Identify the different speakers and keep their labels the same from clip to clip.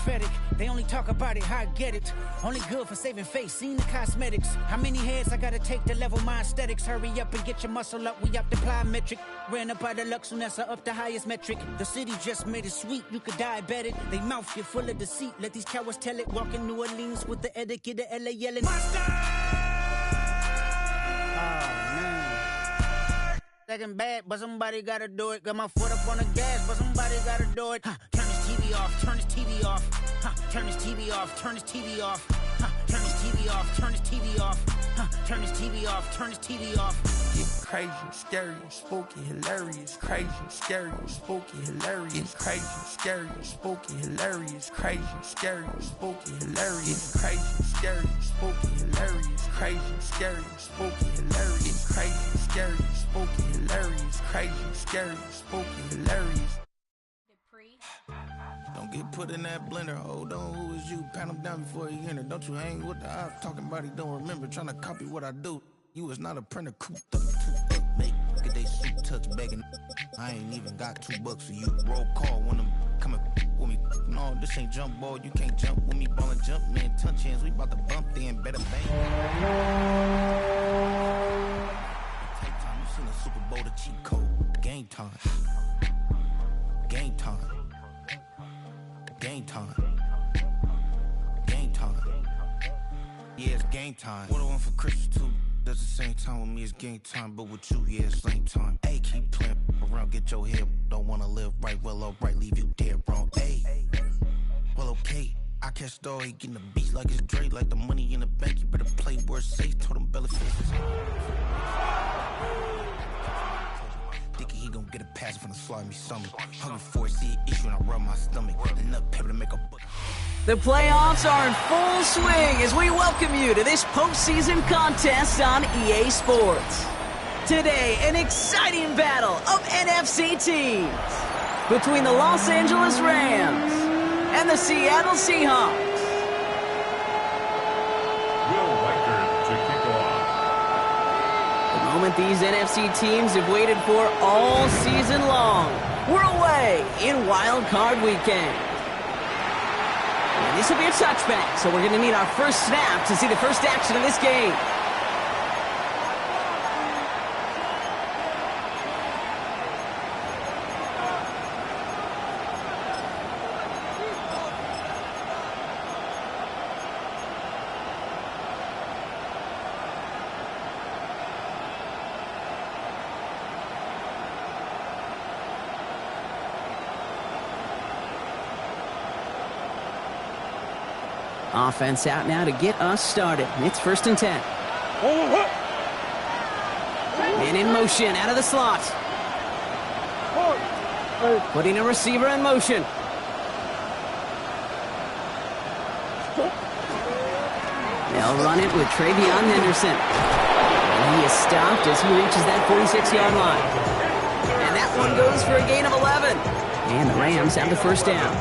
Speaker 1: prophetic. They only talk about it, how I get it. Only good for saving face, seen the cosmetics. How many heads I gotta take to level my aesthetics? Hurry up and get your muscle up, we up the plyometric. Ran up out of luck, soon as I up the highest metric. The city just made it sweet, you could diabetic. They mouth get full of deceit, let these cowards tell it. Walk in New Orleans with the etiquette of LA yelling. Second bad, but somebody gotta do it. Got my foot up on the gas, but somebody gotta do it. Turn this TV off, turn this TV off. Turn this TV off, turn this TV off. Turn this TV off, turn this TV off. Turn this TV off, turn this TV off.
Speaker 2: Get crazy, scary, spooky, hilarious. Crazy, scary, spooky, hilarious. Crazy, scary, spooky, hilarious. Crazy, scary, spooky, hilarious. Crazy, scary, spooky, hilarious. Crazy, scary, spooky, hilarious. Crazy, scary, spooky, hilarious. Crazy, scary, spooky, hilarious. Don't get put in that blender. Hold on, who is you? Pat him down before you enter. Don't you hang with the ops talking about he don't remember. Trying to copy what I do. You was not a printer. Cooped up, make. Look at they suit touch begging. I ain't even got $2 for you. Roll call when I'm coming with me. No, this ain't jump ball. You can't jump with me. Ball and jump, man. Touch hands. We about to bump then. Better bang. Take time. You seen the Super Bowl, the cheat code. Game time. Game time. Game time. Game time. Yeah, it's game time. What I want for Christmas too. That's the same time with me, it's game time. But with you, yeah, it's same time. Hey, keep playing around, get your head. Don't wanna live right, well, alright, leave you dead wrong. Hey, well, okay. I catch the dog, he getting the beats like it's Dre, like the money in the bank. You better play where it's safe. Told him belly faces. He gon' get a pass from the slide me something. Hungry for it, see an issue and I rub my stomach. Enough paper to make a book.
Speaker 3: The playoffs are in full swing as we welcome you to this postseason contest on EA Sports. Today, an exciting battle of NFC teams between the Los Angeles Rams and the Seattle Seahawks. Moment these NFC teams have waited for all season long. We're away in Wild Card Weekend. And this will be a touchback, so we're going to need our first snap to see the first action of this game. Offense out now to get us started. It's 1st and 10. And in motion, out of the slot. Putting a receiver in motion. They'll run it with Travion Henderson. And he is stopped as he reaches that 46-yard line. And that one goes for a gain of 11. And the Rams have the first down.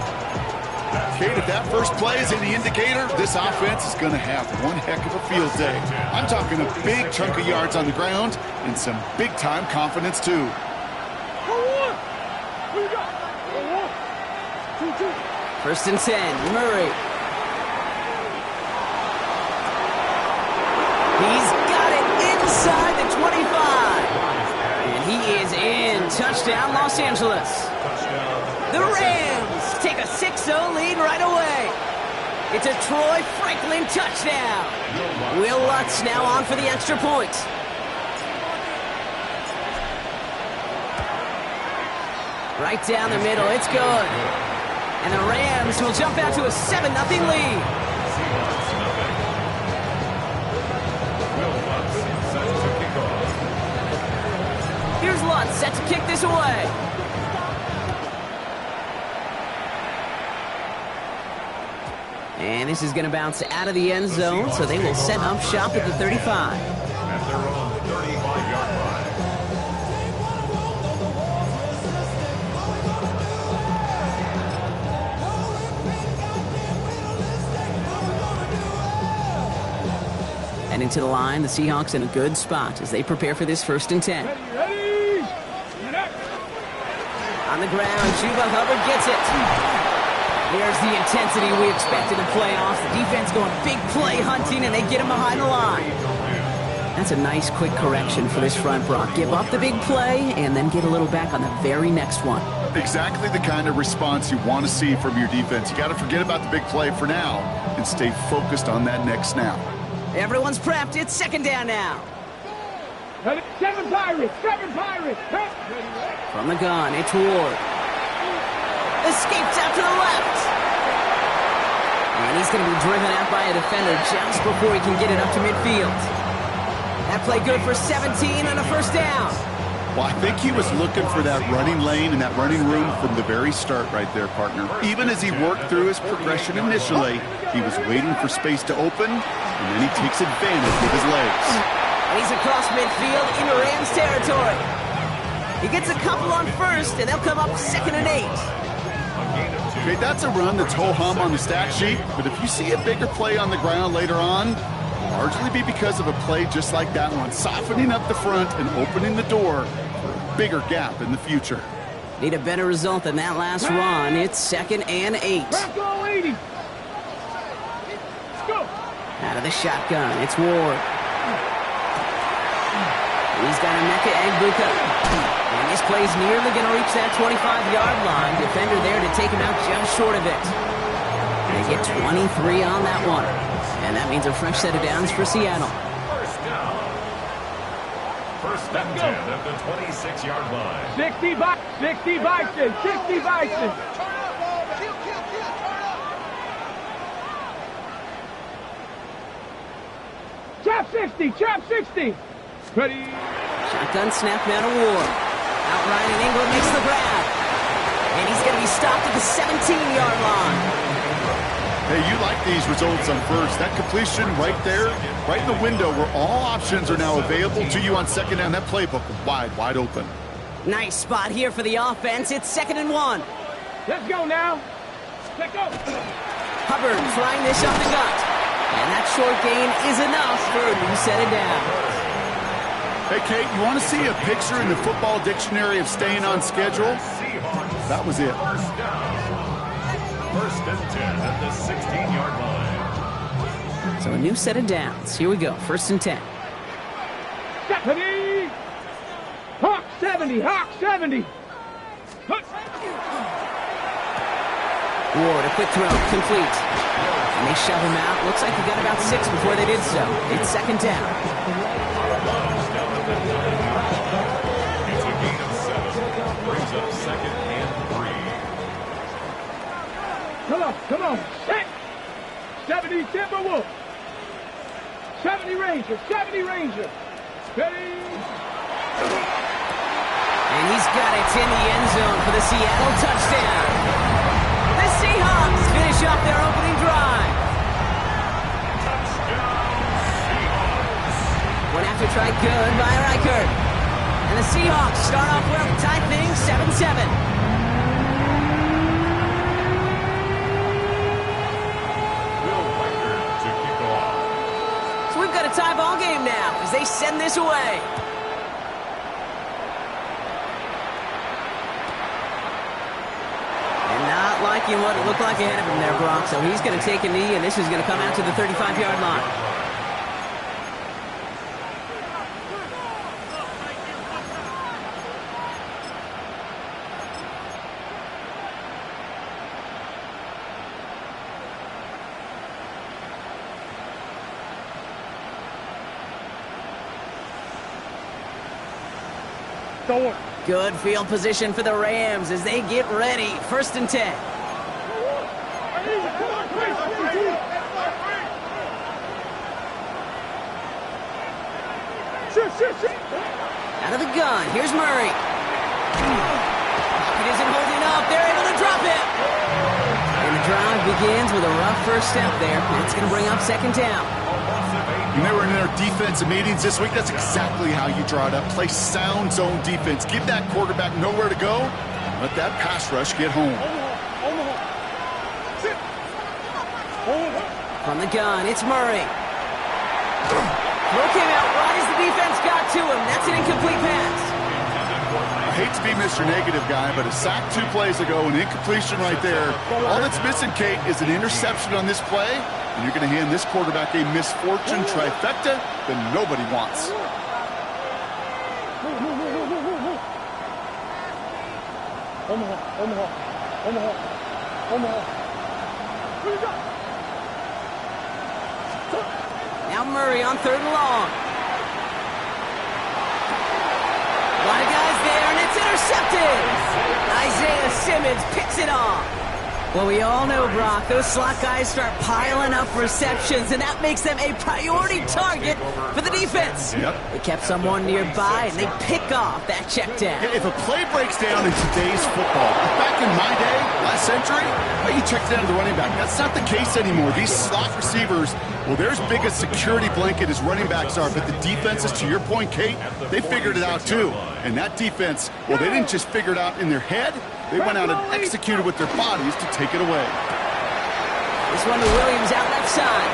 Speaker 4: Kate, if that first play is any indicator, this offense is going to have one heck of a field day. I'm talking a big chunk of yards on the ground and some big-time confidence, too.
Speaker 3: 1st and 10, Murray. He's got it inside the 25. And he is in. Touchdown, Los Angeles. The Rams take a 6-0 lead right away. It's a Troy Franklin touchdown. Will Lutz now on for the extra point. Right down the middle, it's good. And the Rams will jump out to a 7-0 lead. Here's Lutz set to kick this away. And this is going to bounce out of the end zone, so they will set up shop at the 35.
Speaker 5: At their own 35-yard line.
Speaker 3: And into the line, the Seahawks in a good spot as they prepare for this 1st and 10.
Speaker 6: Ready.
Speaker 3: On the ground, Chuba Hubbard gets it. There's the intensity we expected in playoffs. The defense going big play hunting, and they get him behind the line. That's a nice quick correction for this front, Brock. Give up the big play, and then get a little back on the very next one.
Speaker 4: Exactly the kind of response you want to see from your defense. You got to forget about the big play for now and stay focused on that next snap.
Speaker 3: Everyone's prepped. It's second down now.
Speaker 6: 7 Pirates! 7 Pirates!
Speaker 3: From the gun, it's Ward. Escapes out to the left. And he's going to be driven out by a defender just before he can get it up to midfield. That play good for 17 and a first down.
Speaker 4: Well, I think he was looking for that running lane and that running room from the very start right there, partner. Even as he worked through his progression initially, he was waiting for space to open, and then he takes advantage with his legs.
Speaker 3: And he's across midfield into Rams territory. He gets a couple on first, and they'll come up 2nd and 8.
Speaker 4: Okay, that's a run that's ho-hum on the stat sheet, but if you see a bigger play on the ground later on, largely be because of a play just like that one, softening up the front and opening the door for a bigger gap in the future.
Speaker 3: Need a better result than that last run. It's 2nd and 8.
Speaker 6: Go 80. Go.
Speaker 3: Out of the shotgun, it's Ward. He's got a Emeka Egbuka. And this play's nearly going to reach that 25-yard line. Defender there to take him out just short of it. They get 23 on that one. And that means a fresh set of downs for Seattle.
Speaker 5: First down. First and 10 at the 26-yard line.
Speaker 6: 60 Bison. 60 Bison. Chop 60. Chop 60. Ready.
Speaker 3: Shotgun snap now to Ward. Outright and Ingram makes the grab. And he's going to be stopped at the 17-yard line.
Speaker 4: Hey, you like these results on first. That completion right there, right in the window where all options are now available to you on second down. That playbook wide open.
Speaker 3: Nice spot here for the offense. It's 2nd and 1.
Speaker 6: Let's go now. Let's go.
Speaker 3: Hubbard flying this up the gut. And that short gain is enough for a new set of downs.
Speaker 4: Hey, Kate, you want to see a picture in the football dictionary of staying on schedule? That was it.
Speaker 5: First down. First and 10 at the 16-yard line.
Speaker 3: So a new set of downs. Here we go. 1st and 10.
Speaker 6: 70. Hawk 70. Hawk 70.
Speaker 3: Ward, a quick throw, complete. And they shove him out. Looks like he got about 6 before they did so. It's 2nd down.
Speaker 5: It's a gain of 7. Brings up 2nd and 3.
Speaker 6: Come on. Set. 70 Timberwolf. 70 Ranger. 70 Ranger. Ready.
Speaker 3: And he's got it in the end zone for the Seattle touchdown. The Seahawks finish off their opening drive. One after try good by Reichert. And the Seahawks start off well to tie things 7-7. So we've got a tie ball game now as they send this away. And not liking what it looked like ahead of him there, Brock. So he's going to take a knee, and this is going to come out to the 35-yard line. Good field position for the Rams as they get ready. 1st and 10. Out of the gun, here's Murray. Pocket isn't holding up. They're able to drop it. And the drive begins with a rough first step there. It's going to bring up 2nd down.
Speaker 4: When they were in their defensive meetings this week, that's exactly how you draw it up. Play sound zone defense. Give that quarterback nowhere to go. Let that pass rush get home.
Speaker 3: From the gun, it's Murray. Throw came out right as the defense got to him. That's an incomplete pass.
Speaker 4: Hate to be Mr. Negative guy, but a sack 2 plays ago, an incompletion right there. All that's missing, Kate, is an interception on this play, and you're going to hand this quarterback a misfortune trifecta that nobody wants.
Speaker 3: Now Murray on 3rd and long. A lot of guys there, and it's intercepted. Isaiah Simmons picks it off. Well, we all know, Brock, those slot guys start piling up receptions, and that makes them a priority target for the defense.
Speaker 4: Yep.
Speaker 3: They kept someone nearby, and they pick off that check down.
Speaker 4: If a play breaks down in today's football, back in my day, last century, you checked down to the running back. That's not the case anymore. These slot receivers, well, they're as big a security blanket as running backs are, but the defenses, to your point, Kate, they figured it out too. And that defense, well, they didn't just figure it out in their head. They went out and executed with their bodies to take it away.
Speaker 3: This one to Williams out left side.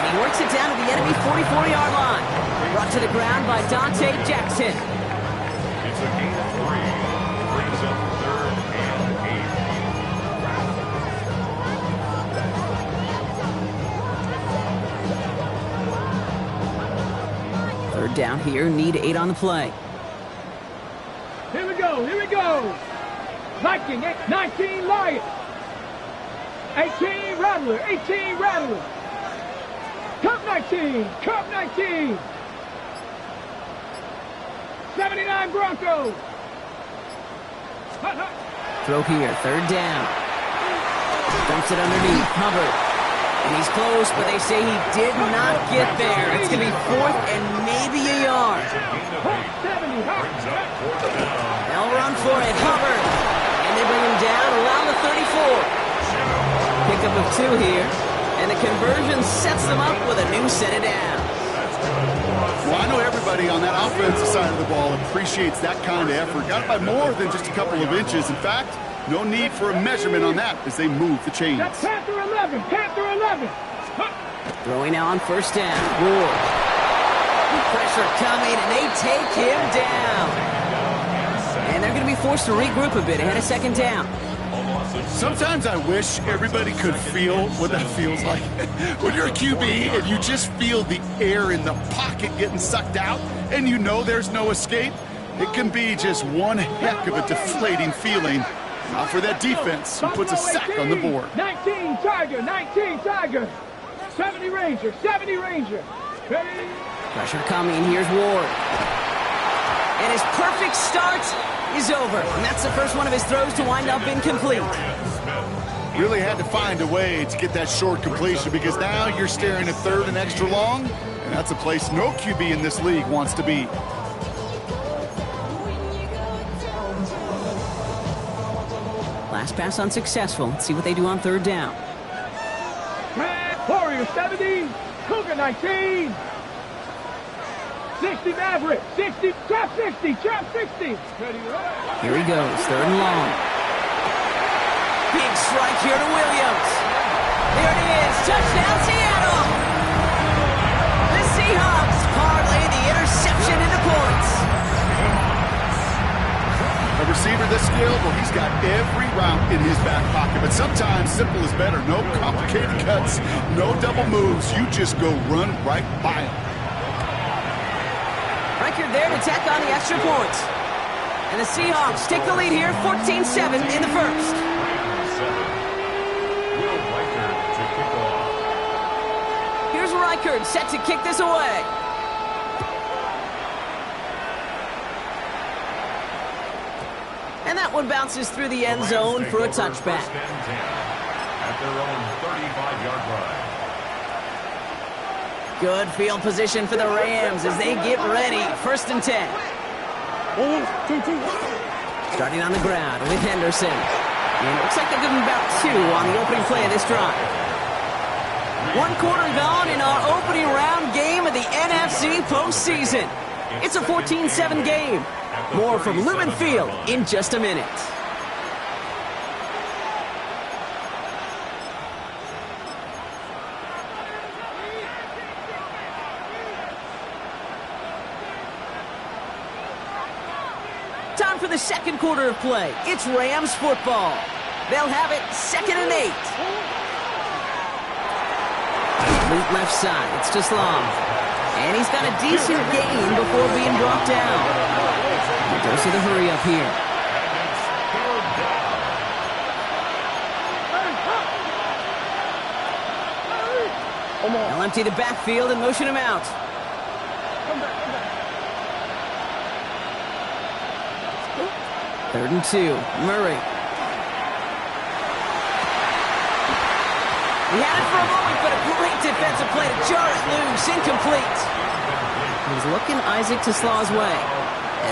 Speaker 3: And he works it down to the enemy 44-yard line. Brought to the ground by Dante Jackson.
Speaker 5: It's a gain of 3. Brings up 3rd and 8.
Speaker 3: Third down here, need 8 on the play.
Speaker 6: Here we go, here we go. Viking, 19 Lions. 18 Rattler, 18 Rattler. Cup 19, Cup 19. 79 Broncos. Hut, hut.
Speaker 3: Throw here, 3rd down. Dumps it underneath, Hubbard. And he's close, but they say he did not get there. It's going to be 4th and maybe a yard.
Speaker 6: 70,
Speaker 3: They'll run for it, Hubbard. And they bring him down around the 34. Pickup of 2 here. And the conversion sets them up with a new set of downs.
Speaker 4: Well, I know everybody on that offensive side of the ball appreciates that kind of effort. Got it by more than just a couple of inches. In fact, no need for a measurement on that as they move the chains.
Speaker 6: That's Panther 11, Panther 11.
Speaker 3: Throwing now on 1st down. Ward. Pressure coming, and they take him down. And they're going to be forced to regroup a bit ahead of 2nd down.
Speaker 4: Sometimes I wish everybody could feel what that feels like. When you're a QB and you just feel the air in the pocket getting sucked out and you know there's no escape, it can be just one heck of a deflating feeling. Now for that defense who puts a sack on the board.
Speaker 6: 19 Tiger, 19 Tiger. 70 Ranger, 70 Ranger. Ready?
Speaker 3: Pressure coming, here's Ward. And his perfect start is over. And that's the first one of his throws to wind up incomplete.
Speaker 4: Really had to find a way to get that short completion because now you're staring at 3rd and extra long, and that's a place no QB in this league wants to be.
Speaker 3: Last pass unsuccessful. Let's see what they do on 3rd down.
Speaker 6: Warrior 70, Cougar 19. 60 Maverick, 60, trap 60, trap 60.
Speaker 3: Here he goes, 3rd and long. Big strike here to Williams. There it is, touchdown Seattle. The Seahawks parlay the interception into points.
Speaker 4: A receiver this skilled, well, he's got every route in his back pocket, but sometimes simple is better. No complicated cuts, no double moves. You just go run right by him.
Speaker 3: Reichard there to tack on the extra point. And the Seahawks take the lead here, 14-7 in the first. Here's Reichard set to kick this away. And that one bounces through the end zone for a touchback.
Speaker 5: At their own 35-yard line.
Speaker 3: Good field position for the Rams as they get ready. 1st and 10. Starting on the ground with Henderson. And it looks like they're giving about 2 on the opening play of this drive. 1 quarter gone in our opening round game of the NFC postseason. It's a 14-7 game. More from Lumen Field in just a minute. Time for the second quarter of play. It's Rams football. They'll have it 2nd and 8. Complete left side. It's to Slav. And he's got a decent gain before being brought down. Dose of the hurry up here. They'll empty the backfield and motion him out. Third and 2. Murray. He had it for a moment, but a great defensive play to jar it loose. Incomplete. He's looking Isaac to Slaw's way.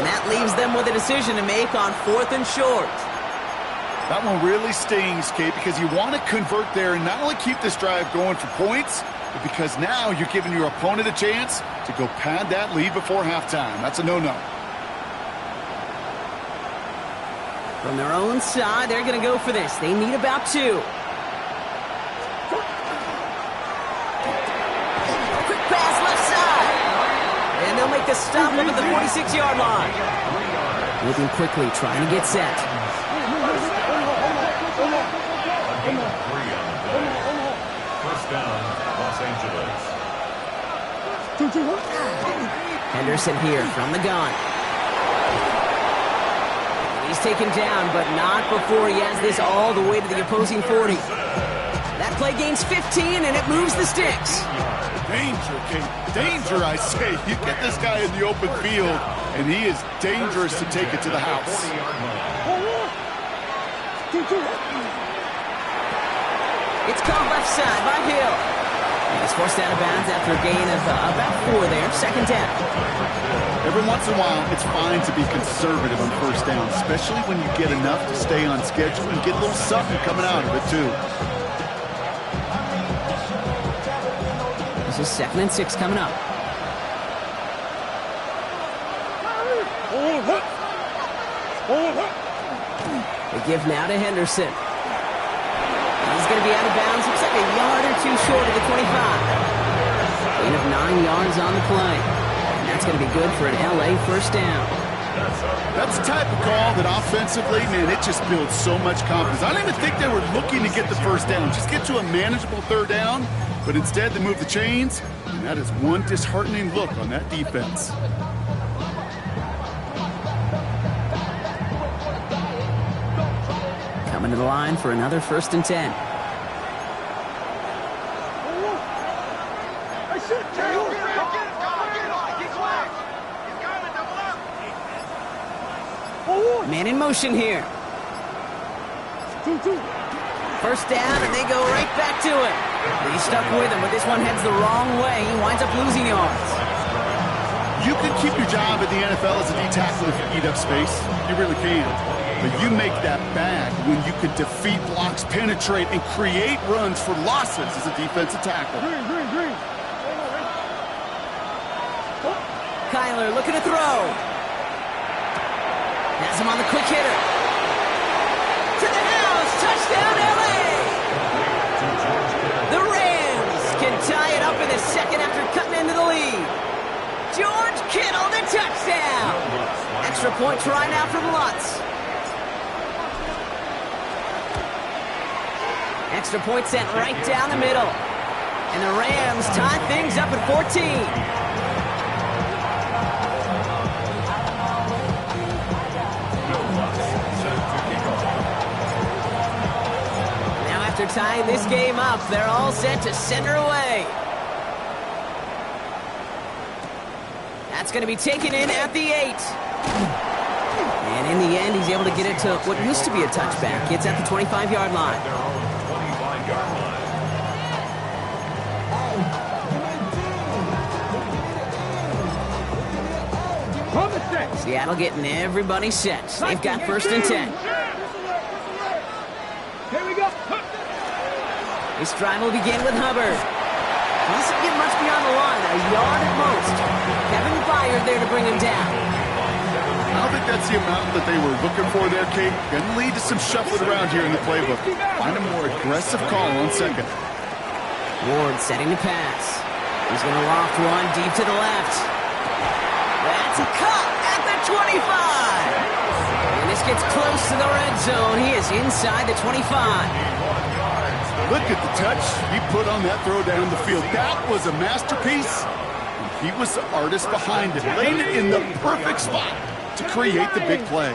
Speaker 3: And that leaves them with a decision to make on 4th and short.
Speaker 4: That one really stings, Kate, because you want to convert there and not only keep this drive going for points, but because now you're giving your opponent a chance to go pad that lead before halftime. That's a no-no.
Speaker 3: From their own side, they're going to go for this. They need about 2. Quick pass left side. And they'll make the stop up at the 46-yard line. Moving quickly, trying to get set.
Speaker 5: First down, Los Angeles.
Speaker 3: Henderson here from the gun. He's taken down, but not before he has this all the way to the opposing 40. That play gains 15, and it moves the sticks.
Speaker 4: Danger, Kate. Danger, I say. You get this guy in the open field, and he is dangerous to take it to the house.
Speaker 3: It's caught left side by Hill. He's forced out of bounds after a gain of about 4 there. 2nd down.
Speaker 4: Every once in a while, it's fine to be conservative on first down, especially when you get enough to stay on schedule and get a little something coming out of it, too.
Speaker 3: This is 2nd and 6 coming up. They give now to Henderson. He's going to be out of bounds. Looks like a yard or 2 short of the 25. Gain of 9 yards on the play. And that's going to be good for an LA first down.
Speaker 4: That's the type of call that offensively, man, it just builds so much confidence. I don't even think they were looking to get the first down. Just get to a manageable 3rd down. But instead, they move the chains. And that is one disheartening look on that defense.
Speaker 3: Coming to the line for another 1st and 10. Man in motion here. First down, and they go right back to it. He's stuck with him, but this one heads the wrong way. He winds up losing yards.
Speaker 4: You can keep your job at the NFL as a D-tackle if you eat up space. You really can. But you make that bad when you can defeat blocks, penetrate, and create runs for losses as a defensive tackle.
Speaker 3: Kyler looking to throw. Has him on the quick hitter. To the house. Touchdown, LA. The Rams can tie it up in the 2nd after cutting into the lead. George Kittle, the touchdown. Extra point try now from Lutz. Extra point sent right down the middle. And the Rams tie things up at 14. After tying this game up, they're all set to send her away. That's going to be taken in at the 8. And in the end, he's able to get it to what used to be a touchback. It's at the 25-yard line. Seattle getting everybody set. They've got 1st and 10.
Speaker 6: Here we go.
Speaker 3: This drive will begin with Hubbard. Doesn't get much beyond the line, a yard at most. Kevin Byard there to bring him down.
Speaker 4: I don't think that's the amount that they were looking for there, Kate. Going to lead to some shuffling around here in the playbook. Find a more aggressive call on 2nd.
Speaker 3: Ward setting the pass. He's going to loft one deep to the left. That's a cut at the 25. gets close to the red zone. He is inside the 25.
Speaker 4: Look at the touch he put on that throw down the field. That was a masterpiece. He was the artist behind it, laid it in the perfect spot to create the big play.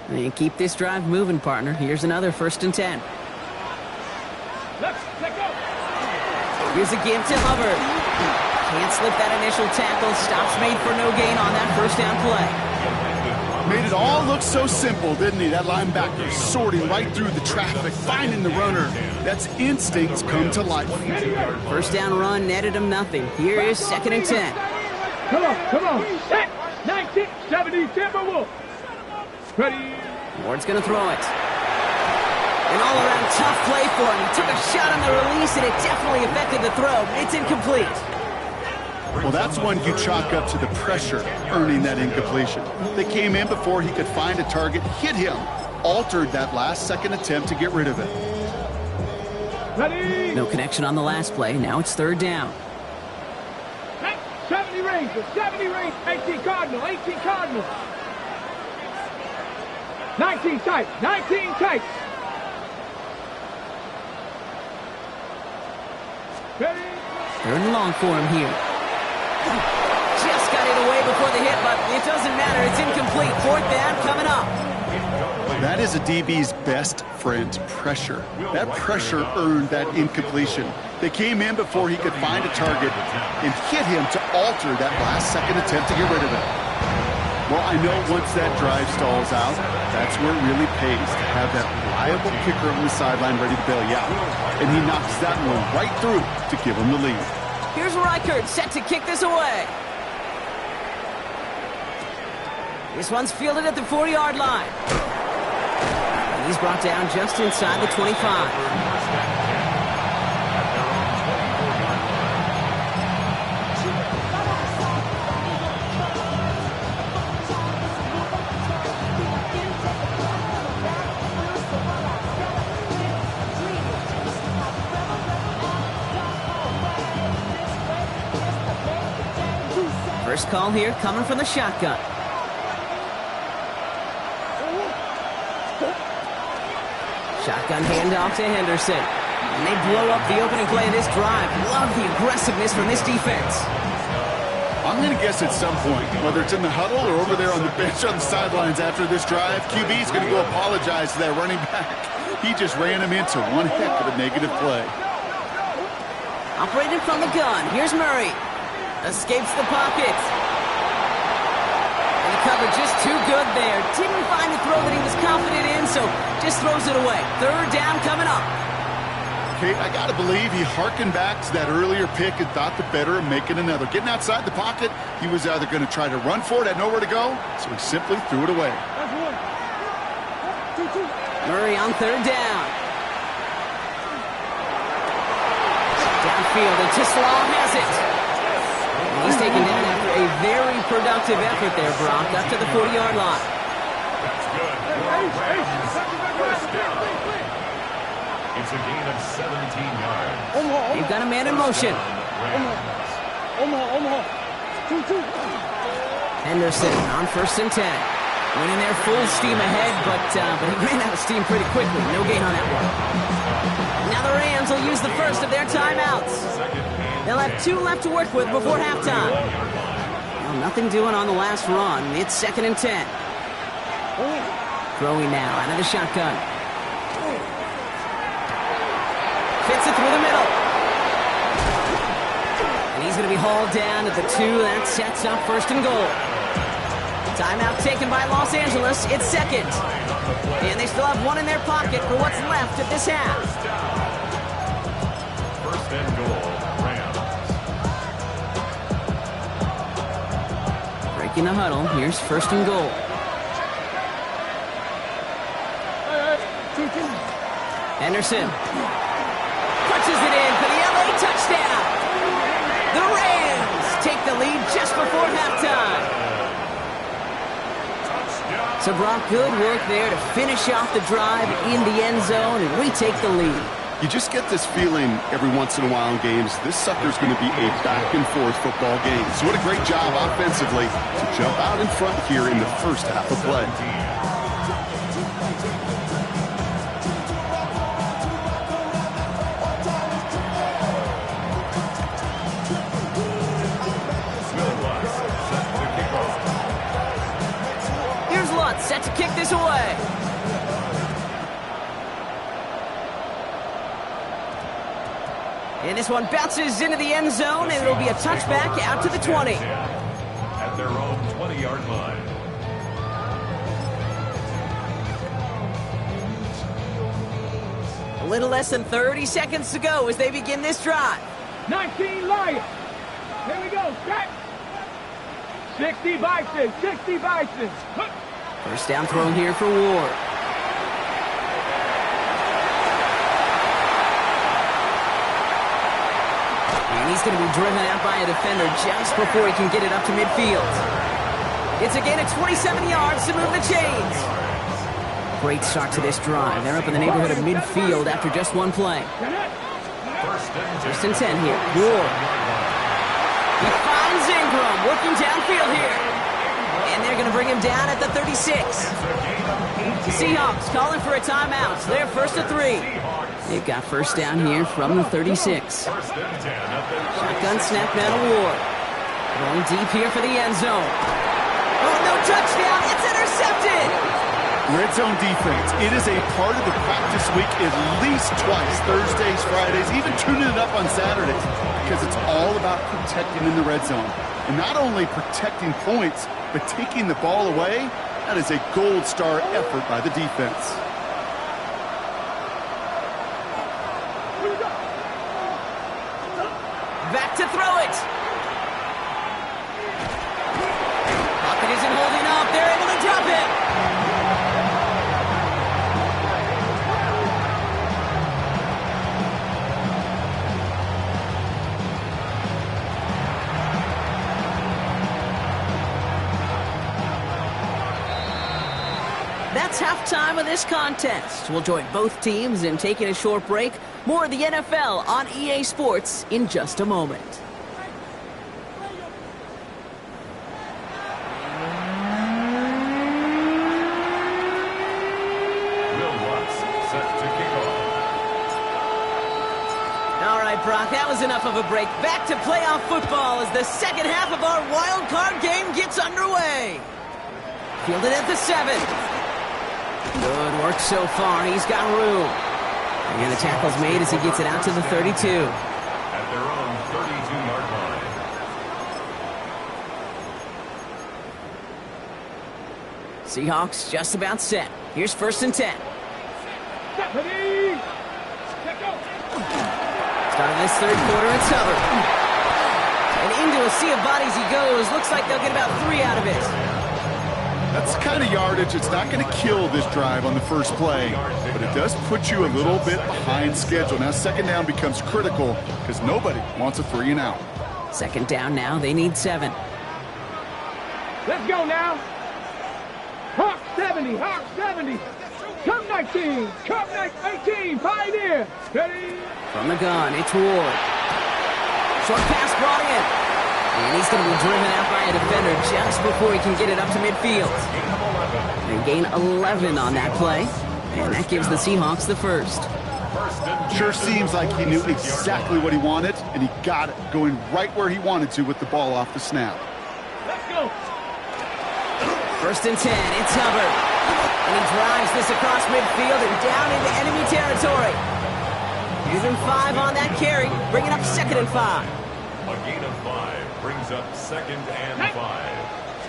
Speaker 3: And keep this drive moving, partner. Here's another 1st and 10. Here's a give to Hubbard. Can't slip that initial tackle. Stops made for no gain on that 1st down play.
Speaker 4: Made it all look so simple, didn't he? That linebacker sorting right through the traffic, finding the runner. That's instincts come to life.
Speaker 3: 1st down run netted him nothing. Here is 2nd and 10.
Speaker 6: Come on. Set. 1970 Timberwolves. Ready.
Speaker 3: Ward's going to throw it. An all-around tough play for him. He took a shot on the release, and it definitely affected the throw. It's incomplete.
Speaker 4: Well, that's one you chalk up to the pressure earning that incompletion. They came in before he could find a target, hit him, altered that last-second attempt to get rid of it.
Speaker 6: Ready.
Speaker 3: No connection on the last play. Now it's 3rd down.
Speaker 6: 70 range. 18 Cardinal. 19 tight. 19 tight. Ready.
Speaker 3: 3rd and long for him here. Just got it away before the hit, but it doesn't matter. It's incomplete. 4th down coming up.
Speaker 4: That is a DB's best friend, pressure. That pressure earned that incompletion. They came in before he could find a target and hit him to alter that last-second attempt to get rid of it. Well, I know once that drive stalls out, that's where it really pays to have that reliable kicker on the sideline ready to bail you out. And he knocks that one right through to give him the lead.
Speaker 3: Here's Reichert set to kick this away. This one's fielded at the 40-yard line. And he's brought down just inside the 25. First call here coming from the shotgun. Shotgun handoff to Henderson. And they blow up the opening play of this drive. Love the aggressiveness from this defense.
Speaker 4: I'm going to guess at some point, whether it's in the huddle or over there on the bench on the sidelines after this drive, QB's going to go apologize to that running back. He just ran him into one heck of a negative play.
Speaker 3: Operating from the gun. Here's Murray. Escapes the pocket. And the cover just too good there. Didn't find the throw that he was confident in, so just throws it away. 3rd down coming up.
Speaker 4: Okay, I got to believe he hearkened back to that earlier pick and thought the better of making another. Getting outside the pocket, he was either going to try to run for it, had nowhere to go, so he simply threw it away.
Speaker 3: Murray on 3rd down. Downfield, and Tislau has it. He's taken down after a very productive effort there, Brock, up to the 40-yard line.
Speaker 5: It's a gain of 17 yards.
Speaker 3: They've got a man in motion. Henderson on 1st and 10. Went in there full steam ahead, but he ran out of steam pretty quickly. No gain on that one. Now the Rams will use the first of their timeouts. They'll have 2 left to work with before halftime. Well, nothing doing on the last run. It's 2nd and 10. Throwing now out of the shotgun. Fits it through the middle. And he's going to be hauled down at the 2. That sets up 1st and goal. Timeout taken by Los Angeles. It's 2nd. And they still have 1 in their pocket for what's left of this half.
Speaker 5: 1st and goal, Rams.
Speaker 3: Breaking the huddle. Here's 1st and goal. Henderson punches it in for the lead just before halftime. So, Brock, good work there to finish off the drive in the end zone and retake the lead.
Speaker 4: You just get this feeling every once in a while in games, this sucker's going to be a back-and-forth football game. So what a great job offensively to jump out in front here in the first half of play.
Speaker 3: Here's Lutz set to kick this away. And this one bounces into the end zone, and it'll be a touchback out to the 20.
Speaker 5: At their own 20-yard line.
Speaker 3: A little less than 30 seconds to go as they begin this drive.
Speaker 6: 19 Lions. Here we go. Set. 60 Bison. 60 Bison.
Speaker 3: First down throw here for Ward. And he's going to be driven out by a defender just before he can get it up to midfield. It's a gain of 27 yards to move the chains. Great start to this drive. They're up in the neighborhood of midfield after just one play. First and 10 here. Ward. He finds Ingram working downfield here. And they're going to bring him down at the 36. The Seahawks calling for a timeout. So they're first and 3. They've got first down here from the 36. Shotgun snap now to Ward. Going deep here for the end zone. Oh, no touchdown. It's intercepted.
Speaker 4: Red zone defense. It is a part of the practice week at least twice. Thursdays, Fridays, even tuning it up on Saturdays. Because it's all about protecting in the red zone. And not only protecting points, but taking the ball away. That is a gold star effort by the defense.
Speaker 3: Back to throw it. Pocket isn't holding up. They're able to drop it. That's halftime of this contest. We'll join both teams in taking a short break. More of the NFL on EA Sports in just a moment. All right, Brock, that was enough of a break. Back to playoff football as the second half of our wild card game gets underway. Fielded at the 7. Good work so far. He's got room. And the tackle's made as he gets it out to the 32.
Speaker 5: At their own 32-yard line.
Speaker 3: Seahawks just about set. Here's first and 10. Starting this third quarter, it's Hubbard. And into a sea of bodies he goes. Looks like they'll get about 3 out of it.
Speaker 4: That's the kind of yardage it's not going to kill this drive on the first play, but it does put you a little bit behind schedule. Now second down becomes critical because nobody wants a 3 and out.
Speaker 3: Second down now, they need 7.
Speaker 6: Let's go now. Hawk 70, Hawk 70. Come 19, come 18, Pioneer. Ready?
Speaker 3: From the gun, it's Ward. Short pass brought in. And he's going to be driven out by a defender just before he can get it up to midfield. They gain 11 on that play, and that gives the Seahawks the first.
Speaker 4: Sure seems like he knew exactly what he wanted, and he got it, going right where he wanted to with the ball off the snap.
Speaker 6: Let's go.
Speaker 3: First and 10, it's Hubbard. And he drives this across midfield and down into enemy territory. Using 5 on that carry, bringing up second and 5.
Speaker 5: A gain of 5 brings up second and 5.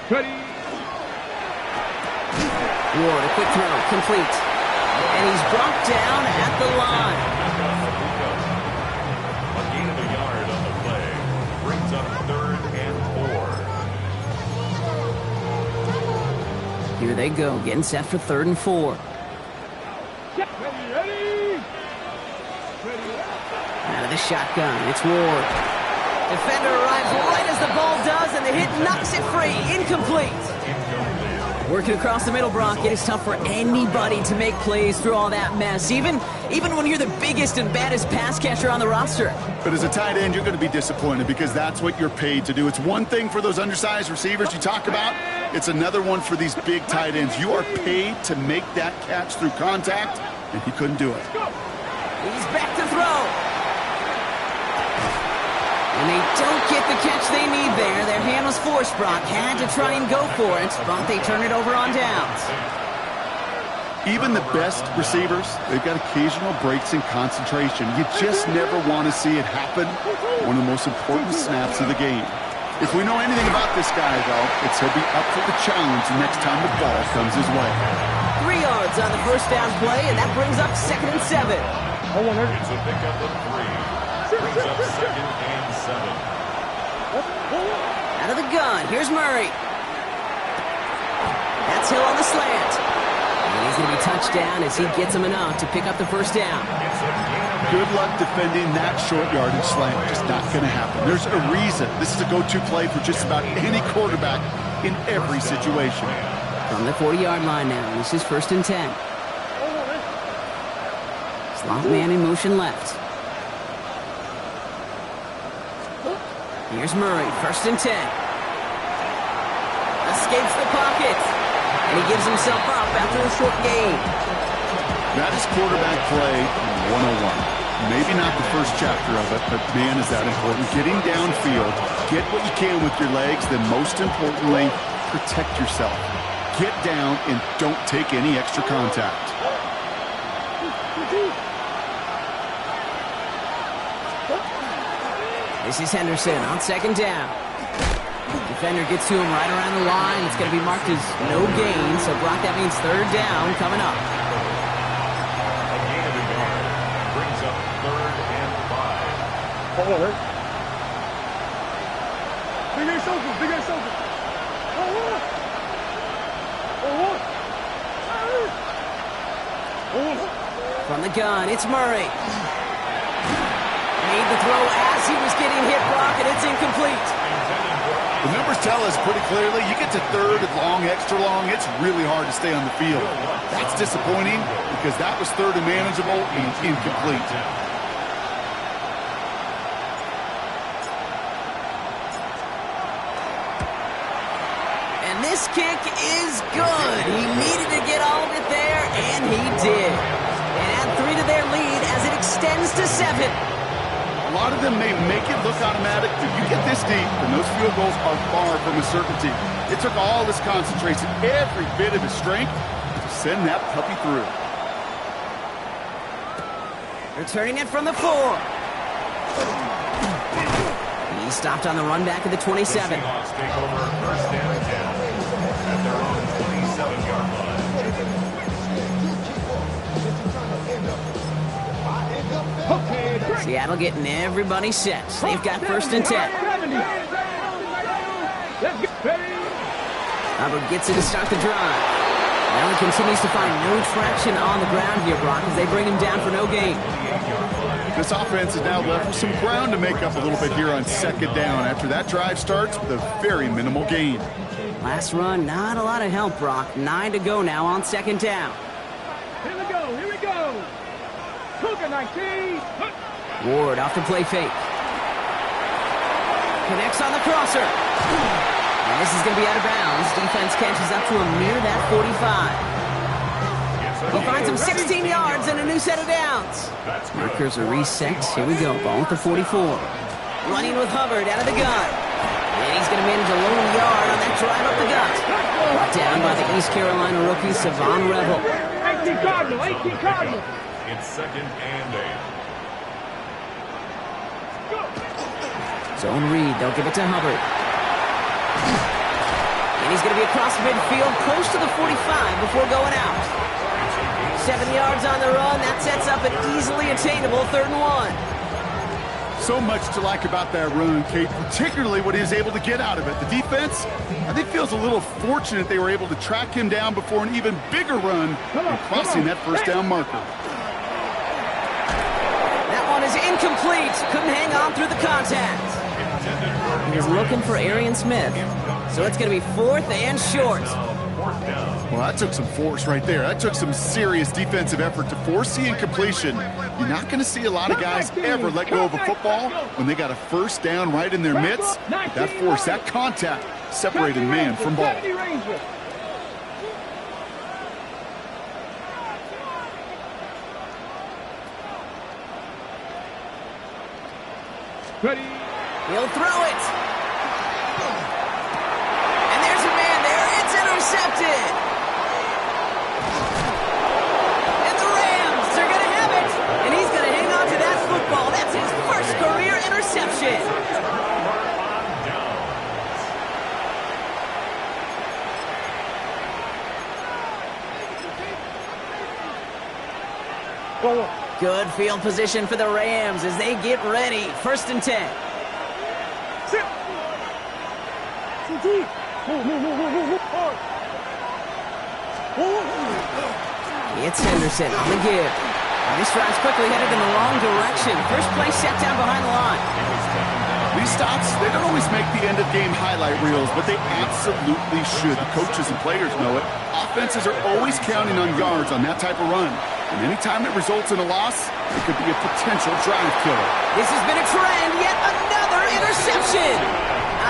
Speaker 6: Ready?
Speaker 3: Ward, a quick throw, complete. And he's brought down at the line.
Speaker 5: A gain of a yard on the play brings up third and 4.
Speaker 3: Here they go, getting set for third and 4.
Speaker 6: Ready?
Speaker 3: Out of the shotgun, it's Ward. Defender arrives right as the ball does, and the hit knocks it free. Incomplete. Working across the middle, Brock, it is tough for anybody to make plays through all that mess, even when you're the biggest and baddest pass catcher on the roster.
Speaker 4: But as a tight end, you're going to be disappointed because that's what you're paid to do. It's one thing for those undersized receivers you talk about. It's another one for these big tight ends. You are paid to make that catch through contact, and he couldn't do it.
Speaker 3: He's back to throw. And they don't get the catch they need there. Their hand was forced, Brock. Had to try and go for it, but they turn it over on downs.
Speaker 4: Even the best receivers, they've got occasional breaks in concentration. You just never want to see it happen. One of the most important snaps of the game. If we know anything about this guy, though, it's he'll be up for the challenge the next time the ball comes his way.
Speaker 3: 3 yards on the first down play, and that brings up 2nd and 7.
Speaker 5: It's a pickup of 3. Brings up 2nd and 7.
Speaker 3: Out of the gun, here's Murray. That's Hill on the slant. And he's going to be touched down as he gets him enough to pick up the first down.
Speaker 4: Good luck defending that short yardage slant. Just not going to happen. There's a reason. This is a go-to play for just about any quarterback in every situation.
Speaker 3: From the 40-yard line now, this is 1st and 10. Slot man in motion left. Here's Murray, 1st and 10. Escapes the pocket. And he gives himself up after a short gain.
Speaker 4: That is quarterback play 101. Maybe not the first chapter of it, but man, is that important. Getting downfield, get what you can with your legs, then most importantly, protect yourself. Get down and don't take any extra contact.
Speaker 3: This is Henderson on 2nd down. Defender gets to him right around the line. It's going to be marked as no gain, so Brock, that means 3rd down coming up.
Speaker 5: A gain of a yard brings up 3rd and 5.
Speaker 6: Bigger shoulder.
Speaker 3: From the gun, it's Murray. Made the throw as he was getting hit, Brock, and it's incomplete.
Speaker 4: The numbers tell us pretty clearly, you get to 3rd and long, extra long, it's really hard to stay on the field. That's disappointing because that was 3rd and manageable and incomplete.
Speaker 3: And this kick is good. He needed to get all of it there, and he did. And add 3 to their lead as it extends to 7.
Speaker 4: A lot of them may make it look automatic, but you get this deep, and those field goals are far from a certainty. It took all his concentration, every bit of his strength, to send that puppy through.
Speaker 3: Returning it from the 4. He stopped on the run back at the 27.
Speaker 5: The Seahawks take over 1st and 10 at their own 27-yard line.
Speaker 3: Seattle getting everybody set. They've got 1st and 10. Hubbard gets it to start the drive. Now he continues to find no traction on the ground here, Brock, as they bring him down for no gain.
Speaker 4: This offense is now left with some ground to make up a little bit here on 2nd down after that drive starts with a very minimal gain.
Speaker 3: Last run, not a lot of help, Brock. 9 to go now on 2nd down.
Speaker 6: Here we go. Cougar 19.
Speaker 3: Ward off the play fake. Connects on the crosser. And this is going to be out of bounds. Defense catches up to him near that 45. He finds him 16 yards and a new set of downs. Markers are reset. Here we go. Ball at the 44. Running with Hubbard out of the gun. And he's going to manage a lone yard on that drive up the gut. Brought down by the East Carolina rookie, Savon Rebel.
Speaker 6: 18 Cardinal.
Speaker 5: It's 2nd and 8.
Speaker 3: Zone read. They'll give it to Hubbard. And he's going to be across midfield, close to the 45 before going out. 7 yards on the run. That sets up an easily attainable 3rd and 1.
Speaker 4: So much to like about that run, Kate, particularly what he was able to get out of it. The defense, I think, feels a little fortunate they were able to track him down before an even bigger run and crossing that 1st down marker.
Speaker 3: That one is incomplete. Couldn't hang on through the contact. He's looking for Arian Smith. So it's going to be 4th and short.
Speaker 4: Well, that took some force right there. That took some serious defensive effort to force the incompletion. You're not going to see a lot of guys ever let go of a football when they got a first down right in their midst. But that force, that contact, separated man from ball.
Speaker 6: Ready.
Speaker 3: He'll throw it. And there's a man there. It's intercepted. And the Rams are going to have it. And he's going to hang on to that football. That's his first career interception. Good field position for the Rams as they get ready. 1st and 10. It's Henderson on the give. This drive's quickly headed in the wrong direction. First play set down behind the line.
Speaker 4: These stops, they don't always make the end-of-game highlight reels, but they absolutely should. The coaches and players know it. Offenses are always counting on yards on that type of run. And anytime it results in a loss, it could be a potential drive killer.
Speaker 3: This has been a trend. Yet another interception.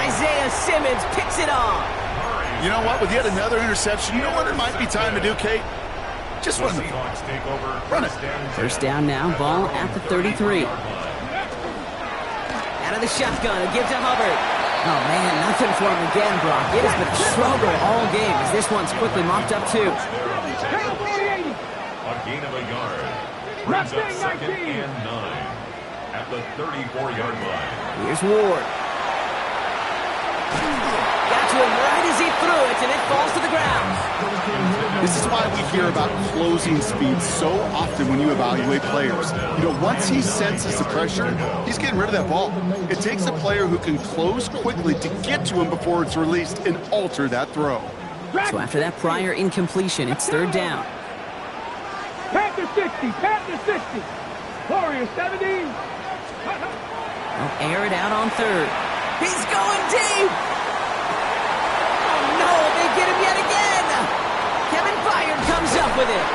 Speaker 3: Isaiah Simmons picks it off.
Speaker 4: You know what? With yet another interception, you know what it might be time to do, Kate? Just run the ball. Run it.
Speaker 3: First down now. Ball at the 33. Out of the shotgun. A give to Hubbard. Oh, man. Nothing for him again, Brock. It has been a struggle all game as this one's quickly mopped up, too.
Speaker 5: A gain of a yard. Brings up 2nd and 9 at the 34-yard line.
Speaker 3: Here's Ward. Got to him right as he threw it, and it falls to the ground.
Speaker 4: This is why we hear about closing speed so often when you evaluate players. You know, once he senses the pressure, he's getting rid of that ball. It takes a player who can close quickly to get to him before it's released and alter that throw.
Speaker 3: So after that prior incompletion, it's 3rd down.
Speaker 6: Panther 60, Panther 60. Warriors 17.
Speaker 3: They'll air it out on 3rd. He's going deep. Oh, no, they get him yet again. Kevin Byard comes up with it.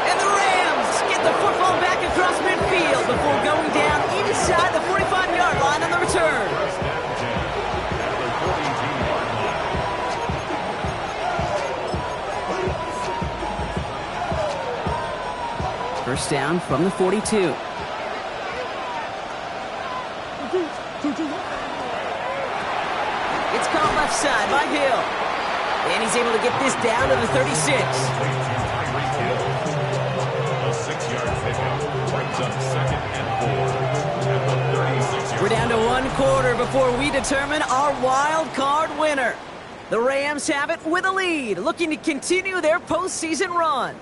Speaker 3: And the Rams get the football back across midfield before going down inside the 45-yard line on the return. First down from the 42. It's caught left side by Hill. And he's able to get this down to the 36.
Speaker 5: A 6-yard pickup brings up 2nd and 4 at the 36-yard.
Speaker 3: We're down to 1 quarter before we determine our wild card winner. The Rams have it with a lead, looking to continue their postseason run.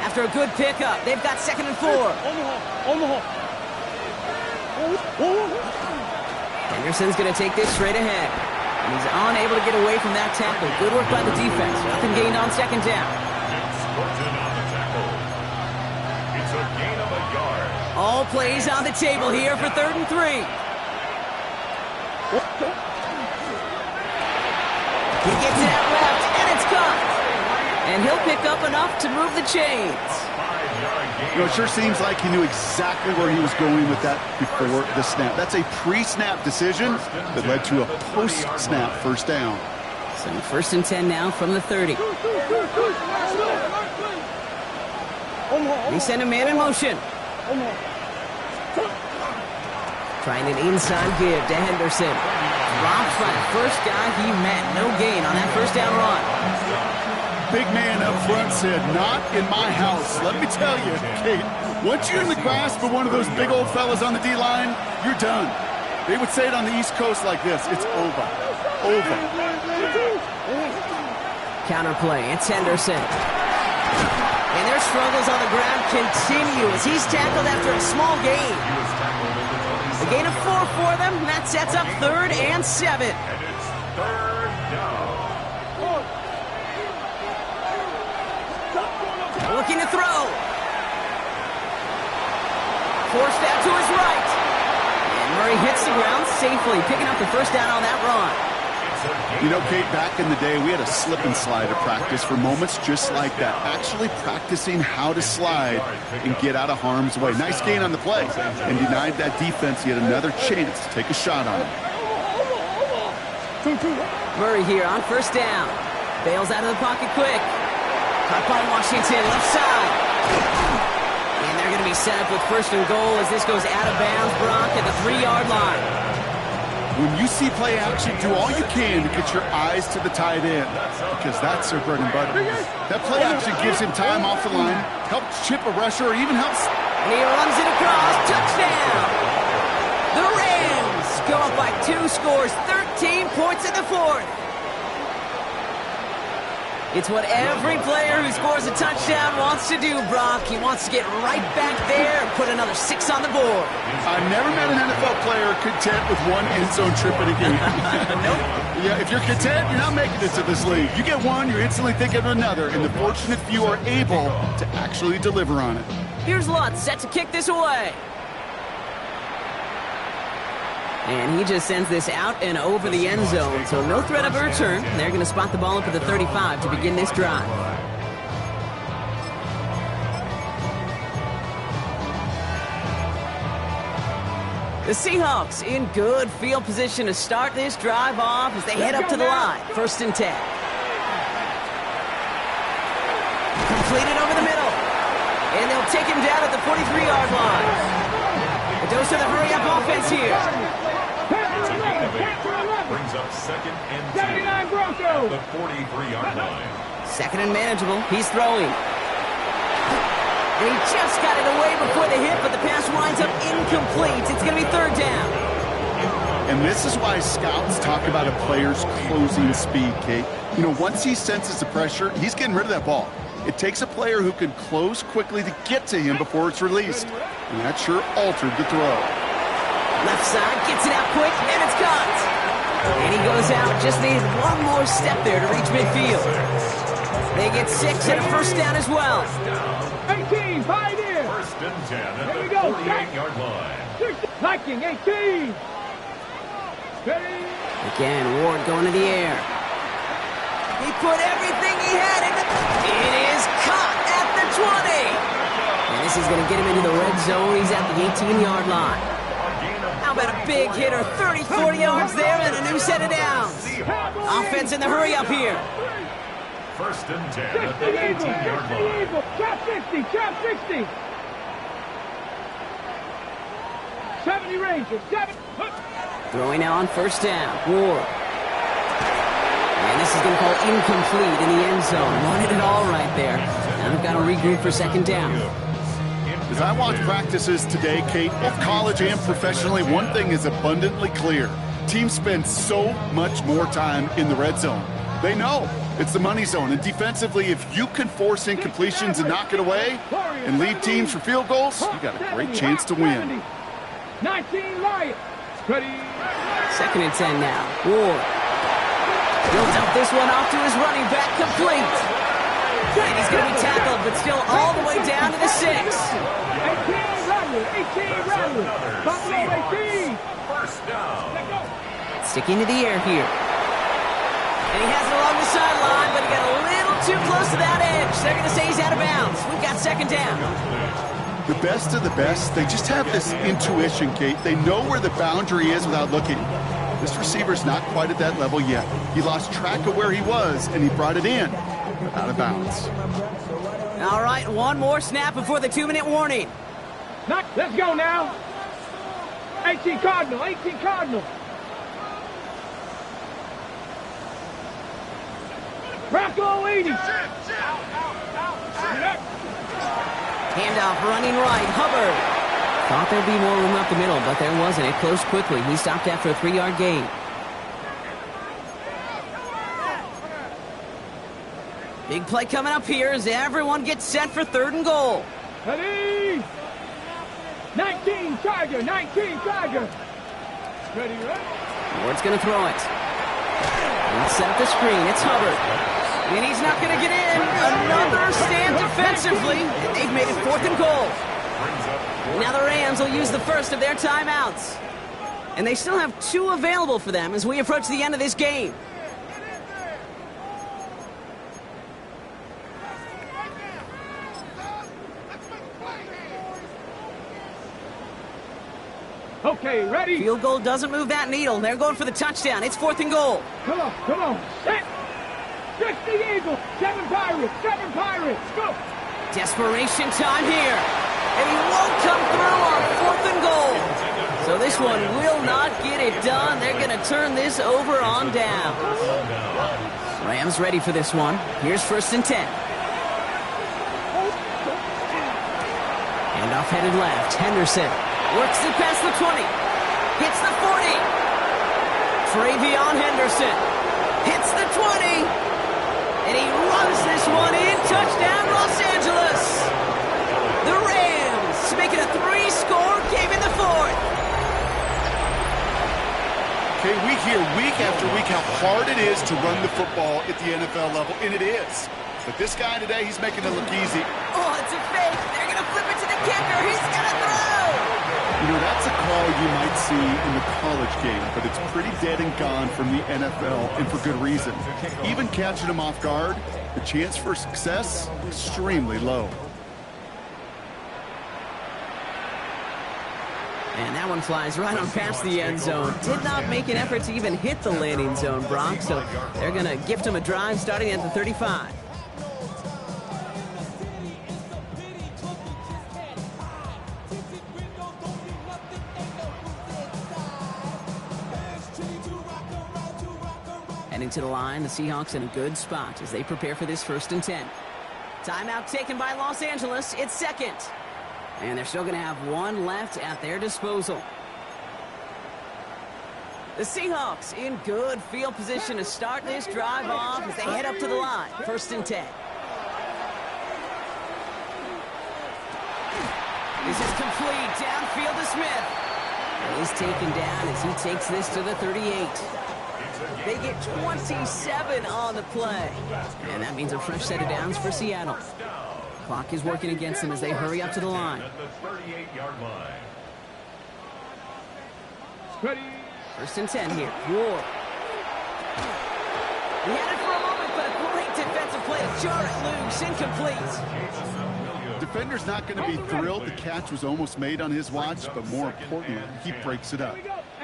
Speaker 3: After a good pickup, they've got 2nd and 4. Henderson's going to take this straight ahead. And he's unable to get away from that tackle. Good work by the defense. Nothing gained on 2nd down.
Speaker 5: It's a gain of a yard.
Speaker 3: All plays on the table here for 3rd and 3. He gets it out left, and it's caught. And he'll pick up enough to move the chains.
Speaker 4: You know, it sure seems like he knew exactly where he was going with that before the snap. That's a pre-snap decision that led to a post-snap first down.
Speaker 3: So 1st and 10 now from the 30. They send a man in motion. Trying an inside give to Henderson. Dropped by the first guy he met. No gain on that first down run.
Speaker 4: Big man up front said, "Not in my house." Let me tell you, Kate, once you're in the grasp of one of those big old fellas on the D-line, you're done. They would say it on the East Coast like this: it's over. Over.
Speaker 3: Counterplay, it's Henderson. And their struggles on the ground continue as he's tackled after a small gain. A gain of 4 for them, and that sets up 3rd and 7.
Speaker 5: And it's 3rd down.
Speaker 3: looking to throw. Forced out to his right. And Murray hits the ground safely, picking up the first down on that run.
Speaker 4: You know, Kate, back in the day, we had a slip and slide at practice for moments just like that. Actually practicing how to slide and get out of harm's way. Nice gain on the play, and denied that defense yet another chance to take a shot on him.
Speaker 3: Murray here on first down. Bails out of the pocket quick. Caught by Washington, left side. And they're going to be set up with first and goal as this goes out of bounds, Brock, at the 3-yard line.
Speaker 4: When you see play action, do all you can to get your eyes to the tight end, because that's their bread and butter. That play action gives him time off the line, helps chip a rusher, or even helps...
Speaker 3: And he runs it across. Touchdown! The Rams go up by 2 scores, 13 points in the fourth. It's what every player who scores a touchdown wants to do, Brock. He wants to get right back there and put another 6 on the board.
Speaker 4: I've never met an NFL player content with one end zone trip in a game.
Speaker 3: Nope.
Speaker 4: Yeah, if you're content, you're not making it to this league. You get one, you're instantly thinking of another, and the fortunate few are able to actually deliver on it.
Speaker 3: Here's Lutz, set to kick this away. And he just sends this out and over the end zone, so no threat of a return. They're going to spot the ball up at the 35 to begin this drive. The Seahawks in good field position to start this drive off as they head up to the line. First and 10. Completed over the middle. And they'll take him down at the 43-yard line. A dose of the hurry-up offense here.
Speaker 5: Brings up second and 10
Speaker 6: 79 Broncos.
Speaker 5: at the 43-yard line.
Speaker 3: Second and manageable. He's throwing. And he just got it away before the hit, but the pass winds up incomplete. It's going to be third down.
Speaker 4: And this is why scouts talk about a player's closing speed, Kate. You know, once he senses the pressure, he's getting rid of that ball. It takes a player who can close quickly to get to him before it's released. And that sure altered the throw.
Speaker 3: Left side, gets it out quick, and it's caught. And he goes out, just needs one more step there to reach midfield. They get 6 and a first down as well.
Speaker 6: 18, pioneer.
Speaker 5: First and 10 at
Speaker 6: Here we
Speaker 5: the
Speaker 6: go.
Speaker 5: 48-yard line.
Speaker 6: Viking, 18. Ready?
Speaker 3: Again, Ward going to the air. He put everything he had in the... It is caught at the 20. And this is going to get him into the red zone. He's at the 18-yard line. How about a big hitter, 30, 40 yards there, and a new set of downs. Offense in the hurry-up here.
Speaker 5: First and 10 at the 18-yard line.
Speaker 6: Chop 60, chop 60. 70 Rangers, 7.
Speaker 3: Throwing now on first down. Ward. And this is going to call incomplete in the end zone. Wanted it all right there. Now they've got to regroup for second down.
Speaker 4: As I watch practices today, Kate, both college and professionally, one thing is abundantly clear. Teams spend so much more time in the red zone. They know it's the money zone. And defensively, if you can force incompletions and knock it away and lead teams for field goals, you got a great chance to win.
Speaker 6: 19 Lions. Ready?
Speaker 3: Second and 10 now. Ward. He'll dump this one off to his running back, complete. And he's going to be tackled, but still all the way down to the 6.
Speaker 6: 18 Rattler, 18 Rattler. Buffalo 18.
Speaker 5: First down.
Speaker 3: Sticking to the air here. And he has it along the sideline, but he got a little too close to that edge. They're going to say he's out of bounds. We've got second down.
Speaker 4: The best of the best, they just have this intuition, Kate. They know where the boundary is without looking. This receiver's not quite at that level yet. He lost track of where he was, and he brought it in, but out of bounds.
Speaker 3: All right, one more snap before the 2-minute warning.
Speaker 6: Let's go now. 18 Cardinal, 18 Cardinal. Bronco 80.
Speaker 3: Handoff running right, Hubbard. Thought there'd be more room up the middle, but there wasn't. It closed quickly. He stopped after a 3-yard gain. Big play coming up here as everyone gets set for third and goal.
Speaker 6: Ready? 19 Tiger, 19 Tiger. Ready, ready?
Speaker 3: Ward's going to throw it. And set up the screen. It's Hubbard. And he's not going to get in. Another stand defensively. And they've made it 4th and goal. Now the Rams will use the first of their timeouts. And they still have 2 available for them as we approach the end of this game.
Speaker 6: Okay, ready?
Speaker 3: Field goal doesn't move that needle. They're going for the touchdown. It's 4th and goal.
Speaker 6: Come on. Set. 60 Eagles, 7 Pirates, go!
Speaker 3: Desperation time here. And he won't come through on 4th and goal. So this one will not get it done. They're going to turn this over on down. Rams ready for this one. Here's 1st and 10. Handoff headed left. Henderson works it past the 20. Hits the 40. Travion Henderson hits the 20. And he runs this one in. Touchdown, Los Angeles. The Rams make it a 3-score game in the 4th.
Speaker 4: Okay, we hear week after week how hard it is to run the football at the NFL level, and it is. But this guy today, he's making it look easy.
Speaker 3: Oh, it's a fake. They're going to flip it to the kicker. He's going to throw.
Speaker 4: You know, that's a call you might see in the college game, but it's pretty dead and gone from the NFL, and for good reason. Even catching him off guard, the chance for success, extremely low.
Speaker 3: And that one flies right on past the end zone. Did not make an effort to even hit the landing zone, Brock, so they're going to gift him a drive starting at the 35. Heading to the line, the Seahawks in a good spot as they prepare for this 1st and 10. Timeout taken by Los Angeles. It's 2nd. And they're still going to have 1 left at their disposal. The Seahawks in good field position to start this drive off as they head up to the line. 1st and 10. This is complete. Downfield to Smith. And he's taken down as he takes this to the 38. They get 27 on the play. And that means a fresh set of downs for Seattle. Clock is working against them as they hurry up to the line.
Speaker 6: Ready?
Speaker 3: 1st and 10 here. Ward. He had it for a moment, but a great defensive play to jar it loose. Incomplete.
Speaker 4: Defender's not going to be thrilled the catch was almost made on his watch, but more importantly, he breaks it up.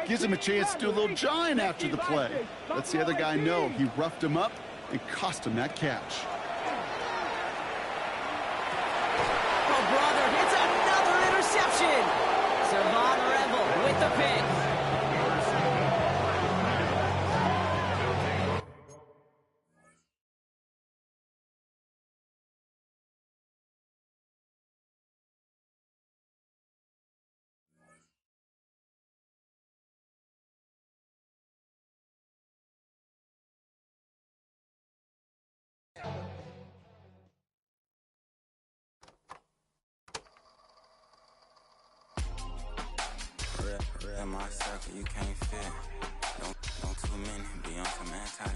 Speaker 4: Gives him a chance to do a little jawing after the play. Lets the other guy know he roughed him up and cost him that catch.
Speaker 3: Oh, brother, it's another interception. Savon Revel with the pick.
Speaker 2: Real my circle, you can't fit. Don't too many be on some anti.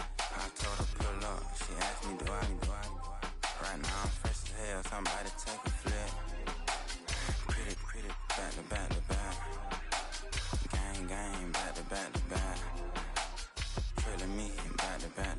Speaker 2: I told her pull up, she asked me do I. Right now I'm fresh as hell, somebody take a flip. Pretty, back to back. Gang, back to back. Trilling me, back to back.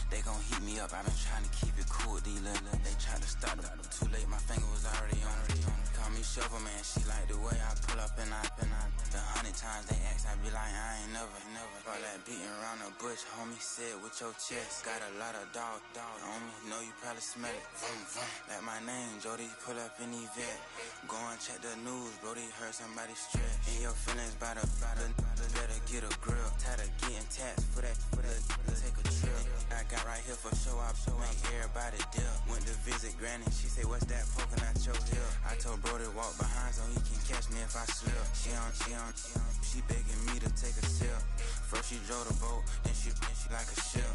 Speaker 2: They gon' heat me up, I've been trying to keep it cool, they try to start up, too late, my finger was already on. Call me Shovel Man, she like the way I pull up and the 100 many times they ask, I be like, I ain't never. All that beating around the bush, homie, said with your chest. Got a lot of dog on me, know you probably smell it. Vroom, vroom. Like my name, Jody, pull up in the vet. Go and check the news, Brody, heard somebody stretch. In your feelings by the better get a grill. Tired of getting taxed for that, take a trip. I got right here for show up, make everybody dip. Went to visit Granny, she say, what's that poking out your hip? I told Brody walk behind so he can catch me if I slip. She begging me to take a sip. First she drove the boat, then she like a ship.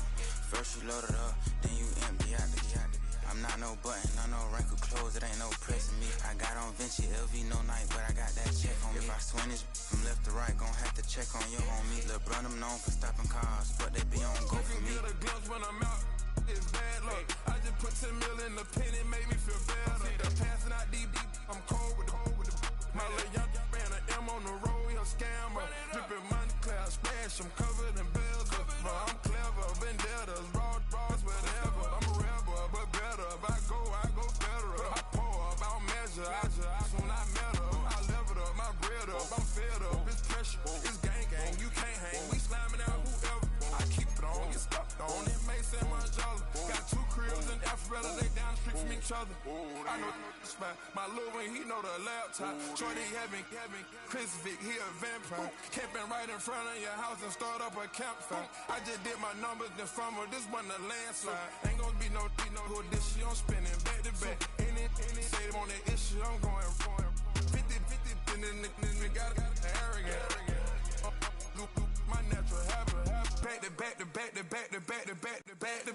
Speaker 2: First you load it up, then you empty out the yacht. I'm not no button, not no wrinkled clothes, it ain't no pressing me. I got on Vinci, LV, no night, but I got that check on me. If I swing this from left to right, gon' have to check on your homie. Lil' Brun, I'm known for stopping cars, but they be on go for me.
Speaker 7: Get a glimpse when I'm out, it's bad luck. I just put 10 mil in the pen, it make me feel better. They're passing out deep, I'm cold with the my little young man, an M on the road, he a scammer. Drippin' money, clear, splash, I'm covered in bells. I'm clever, vendettas, raw, whatever. I'm a rebel, but better. If I go better. I pour up, I don't measure. I soon I met her. I leveled up, my bread up. I'm fed up, it's pressure. It's gang, you can't hang. We slamming out whoever. I keep it on, get stuck on. It may say Manjala. Got 2 cribs in Alpharetta, they down the street from each other. I know the spot. My little one, he know the laptop. Shorty having Chris Vic, he a vampire. Camping right in front of your house and start up a campfire. I just did my numbers in front of this one a landslide. Ain't gonna be no who this shit, I'm spinning back to back. Any say on that issue, I'm going 50, and then the got arrogant. My natural habit. Back to back to back to back to back to back to back to